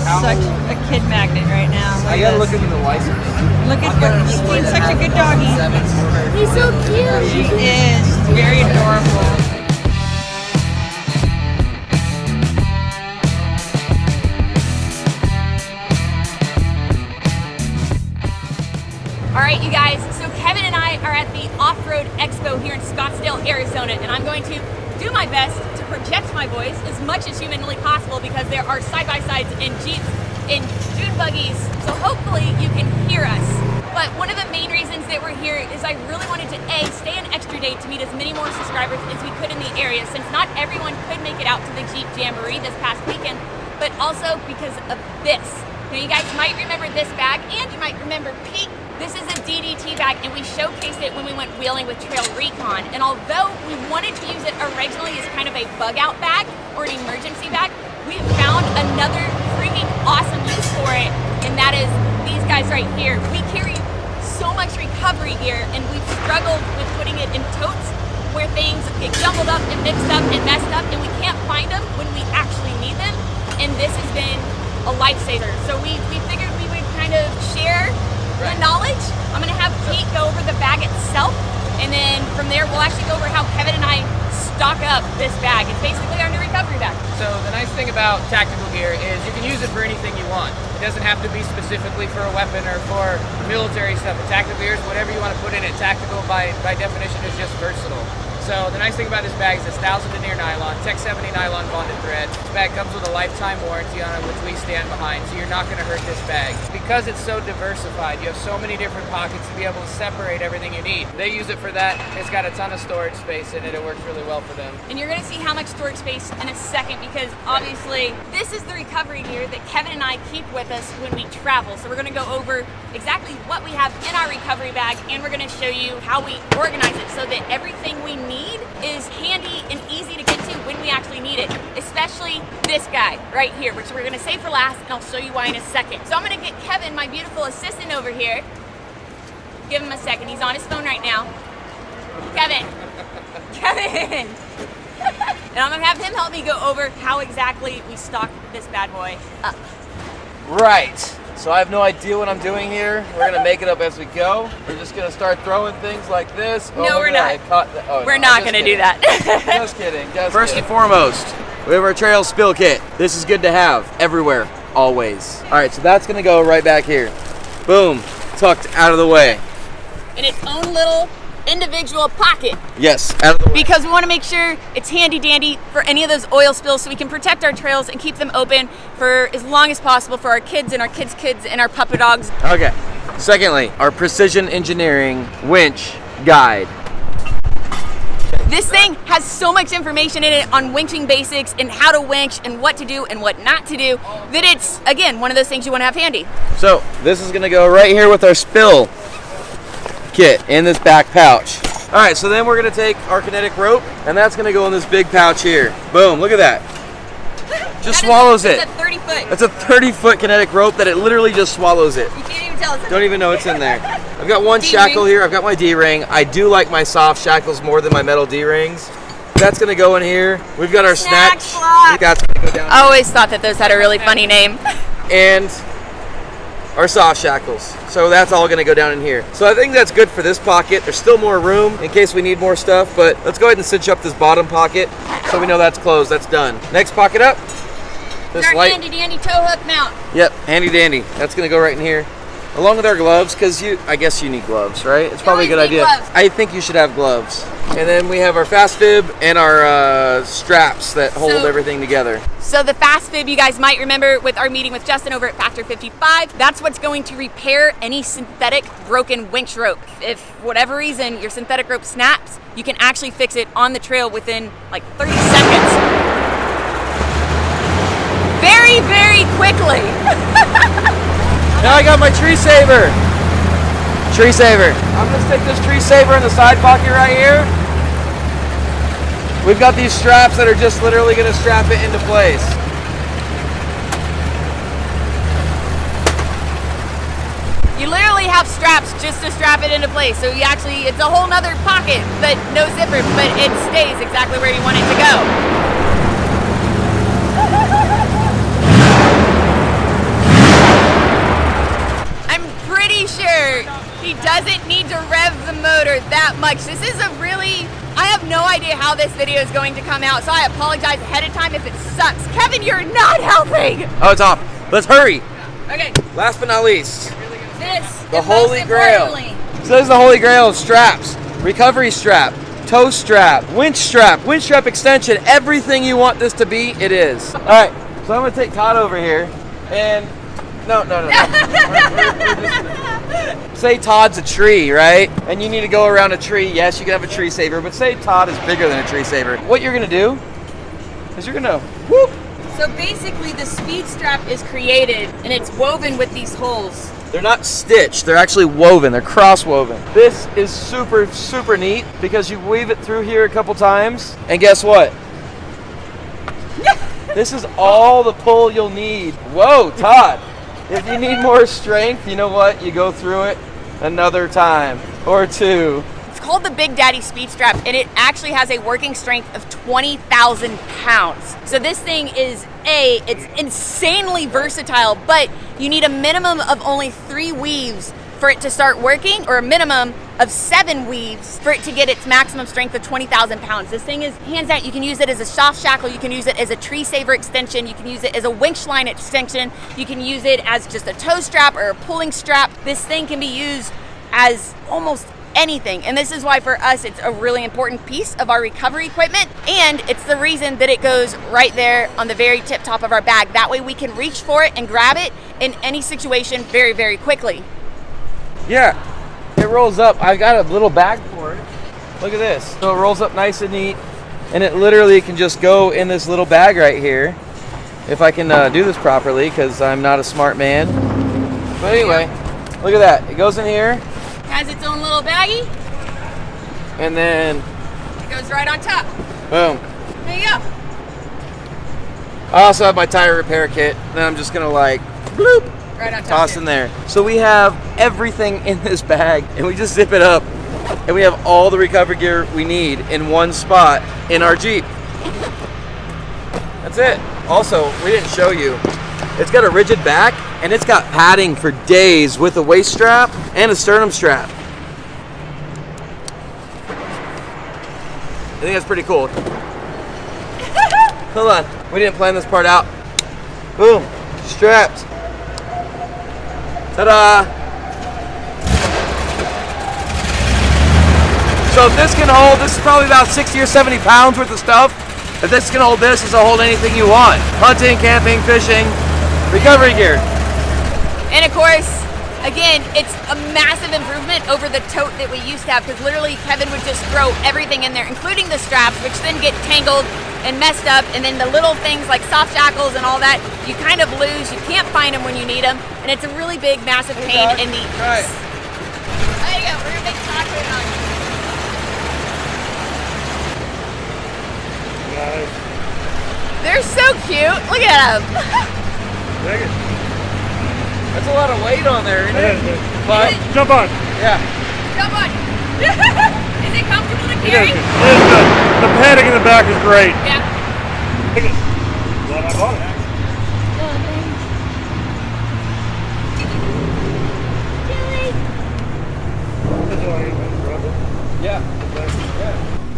is such a kid magnet right now. I gotta look into the license. Look at her. She's being such a good doggy. He's so cute. She is very adorable. All right, you guys, so Kevin and I are at the Off-Road Expo here in Scottsdale, Arizona, and I'm going to do my best to project my voice as much as humanly possible because there are side-by-sides and Jeeps and dune buggies, so hopefully you can hear us. But one of the main reasons that we're here is I really wanted to, A, stay an extra day to meet as many more subscribers as we could in the area, since not everyone could make it out to the Jeep Jamboree this past weekend, but also because of this. Now, you guys might remember this bag, and you might remember Pete. This is a DDT bag, and we showcased it when we went wheeling with Trail Recon. And although we wanted to use it originally as kind of a bug-out bag or an emergency bag, we have found another freaking awesome use for it, and that is these guys right here. We carry so much recovery gear, and we've struggled with putting it in totes where things get jumbled up and mixed up and messed up, and we can't find them when we actually need them. And this has been a lifesaver. So we figured we would kind of share the knowledge. I'm gonna have Pete go over the bag itself, and then from there we'll actually go over how Kevin and I stock up this bag. It's basically our new recovery bag. So the nice thing about tactical gear is you can use it for anything you want. It doesn't have to be specifically for a weapon or for military stuff. A tactical gear is whatever you want to put in it. Tactical by definition is just versatile. So the nice thing about this bag is it's 1000 denier nylon, Tech 70 nylon bonded thread. This bag comes with a lifetime warranty on it, which we stand behind, so you're not going to hurt this bag. Because it's so diversified, you have so many different pockets to be able to separate everything you need. They use it for that. It's got a ton of storage space in it. It works really well for them. And you're going to see how much storage space in a second, because obviously this is the recovery gear that Kevin and I keep with us when we travel. So we're going to go over exactly what we have in our recovery bag, and we're going to show you how we organize it so that everything we need is handy and easy to get to when we actually need it, especially this guy right here, which we're going to save for last, and I'll show you why in a second. So I'm going to get Kevin, my beautiful assistant over here. Give him a second. He's on his phone right now. Kevin. And I'm going to have him help me go over how exactly we stock this bad boy up. Right. So I have no idea what I'm doing here. We're gonna make it up as we go. We're just gonna start throwing things like this. No, we're not. We're not gonna do that. Just kidding. First and foremost, we have our trail spill kit. This is good to have everywhere, always. All right, so that's gonna go right back here. Boom, tucked out of the way. In its own little individual pocket. Yes, out of the way. Because we want to make sure it's handy dandy for any of those oil spills, so we can protect our trails and keep them open for as long as possible for our kids and our kids' kids and our puppy dogs. Okay. Secondly, our precision engineering winch guide. This thing has so much information in it on winching basics and how to winch and what to do and what not to do that it's, again, one of those things you want to have handy. So this is going to go right here with our spill kit in this back pouch. All right, so then we're going to take our kinetic rope, and that's going to go in this big pouch here. Boom, look at that. Just swallows it. It's a 30-foot. That's a 30-foot kinetic rope that it literally just swallows it. You can't even tell. Don't even know it's in there. I've got one shackle here. I've got my D-ring. I do like my soft shackles more than my metal D-rings. That's going to go in here. We've got our snatch. That's going to go down I always thought that those had a really funny name. And our soft shackles. So that's all going to go down in here. So I think that's good for this pocket. There's still more room in case we need more stuff, but let's go ahead and cinch up this bottom pocket so we know that's closed. That's done. Next pocket up. This Our light. handy dandy tow hook mount. Yep, handy dandy. That's going to go right in here. Along with our gloves, because I guess you need gloves, right? It's probably a good idea. Gloves. I think you should have gloves. And then we have our fast fib and our straps that hold everything together. So the fast fib, you guys might remember with our meeting with Justin over at Factor 55, that's what's going to repair any synthetic broken winch rope. If for whatever reason your synthetic rope snaps, you can actually fix it on the trail within like 30 seconds. Very, very quickly. Now I got my tree saver. Tree saver. I'm gonna stick this tree saver in the side pocket right here. We've got these straps that are just literally gonna strap it into place. You literally have straps just to strap it into place. So you actually, it's a whole nother pocket, but no zipper, but it stays exactly where you want it to go. much. This is I have no idea how this video is going to come out, so I apologize ahead of time if it sucks. Kevin, you're not helping. Oh, it's off. Let's hurry. Okay. Last but not least, The Holy Grail. So this is the Holy Grail of straps. Recovery strap, toe strap, winch strap extension, everything you want this to be, it is. All right, so I'm gonna take Todd over here and, no. Say Todd's a tree, right? And you need to go around a tree. Yes, you can have a tree saver, but say Todd is bigger than a tree saver. What you're gonna do is you're gonna whoop. So basically the speed strap is created and it's woven with these holes. They're not stitched, they're actually woven, they're cross woven. This is super, super neat because you weave it through here a couple times, and guess what? This is all the pull you'll need. Whoa, Todd, if you need more strength, you know what? You go through it another time or two. It's called the Big Daddy Speedstrap, and it actually has a working strength of 20,000 pounds. So this thing is it's insanely versatile, but you need a minimum of only 3 weaves for it to start working, or a minimum of 7 weaves for it to get its maximum strength of 20,000 pounds. This thing is hands down. You can use it as a soft shackle, you can use it as a tree saver extension, you can use it as a winch line extension, you can use it as just a toe strap or a pulling strap. This thing can be used as almost anything, and this is why for us it's a really important piece of our recovery equipment, and it's the reason that it goes right there on the very tip top of our bag. That way we can reach for it and grab it in any situation very, very quickly. Yeah, it rolls up. I got a little bag for it. Look at this. So it rolls up nice and neat, and it literally can just go in this little bag right here. If I can do this properly, because I'm not a smart man. But anyway, look at that. It goes in here. Has its own little baggie. And then It goes right on top. boom. There you go. I also have my tire repair kit. Then I'm just gonna like bloop, Right on top. toss in there. So we have everything in this bag, and we just zip it up, and we have all the recovery gear we need in one spot in our Jeep. That's it. Also, we didn't show you. It's got a rigid back, and it's got padding for days with a waist strap and a sternum strap. I think that's pretty cool. Hold on, we didn't plan this part out. Boom, strapped. Ta-da! So if this can hold, this is probably about 60 or 70 pounds worth of stuff. If this can hold this, it'll hold anything you want. Hunting, camping, fishing, recovery gear. And of course, again, it's a massive improvement over the tote that we used to have, because literally Kevin would just throw everything in there, including the straps, which then get tangled and messed up, and then the little things like soft shackles and all that, you kind of lose. You can't find them when you need them, and it's a really big, massive pain in the... Right. There you go, we're gonna make chocolate on you. Nice. They're so cute. Look at them. Dig it. That's a lot of weight on there, isn't it? But, Jump on. yeah. Come on. Is it comfortable to It carry? is. The padding in the back is great. Yeah. Dig it. Glad I bought it. Yeah.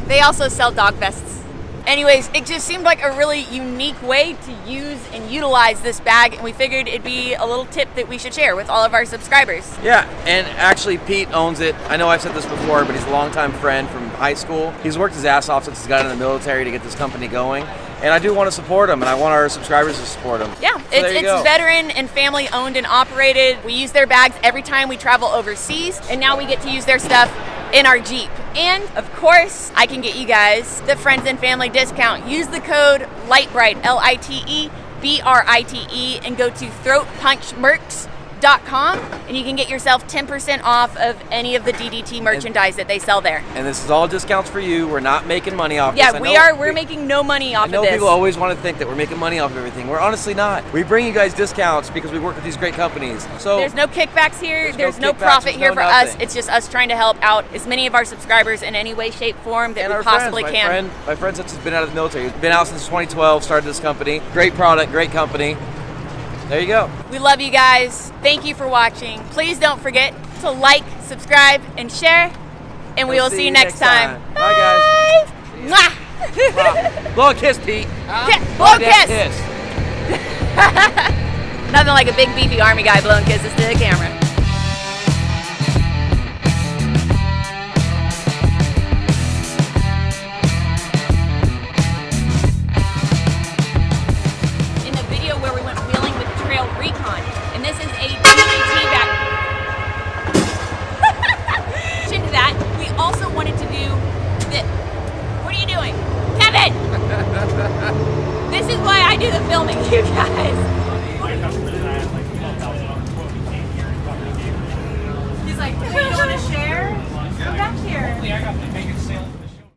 They also sell dog vests. Anyways, it just seemed like a really unique way to use and utilize this bag, and we figured it'd be a little tip that we should share with all of our subscribers. Yeah, and actually Pete owns it. I know I've said this before, but he's a longtime friend from high school. He's worked his ass off since he's got in the military to get this company going. And I do want to support him, and I want our subscribers to support him. Yeah, So there you it's go. veteran and family owned and operated. We use their bags every time we travel overseas, and now we get to use their stuff in our Jeep. And of course, I can get you guys the friends and family discount. Use the code LITEBRITE, LITEBRITE, and go to throatpunchmercs.com, and you can get yourself 10% off of any of the DDT merchandise that they sell there. And this is all discounts for you. We're not making money off Yeah, this. we're making no money off I know of this. people always want to think that we're making money off of everything. We're honestly not. We bring you guys discounts because we work with these great companies. So There's no kickbacks here. There's There's no kickbacks, profit there's here no for us. nothing. It's just us trying to help out as many of our subscribers in any way, shape, form that and we our possibly friends. can. My friend since he's been out of the military. He's been out since 2012, started this company. Great product, great company. There you go. We love you guys. Thank you for watching. Please don't forget to like, subscribe, and share. and we will see you next time. Bye, guys. Mwah! Blow a kiss, Pete. Blow a kiss. Nothing like a big beefy army guy blowing kisses to the camera. In the video where we went wheeling with Trail Recon, and this is a DDT back. To that, we also wanted to do this. What are you doing? Kevin! This is why I do the filming, you guys.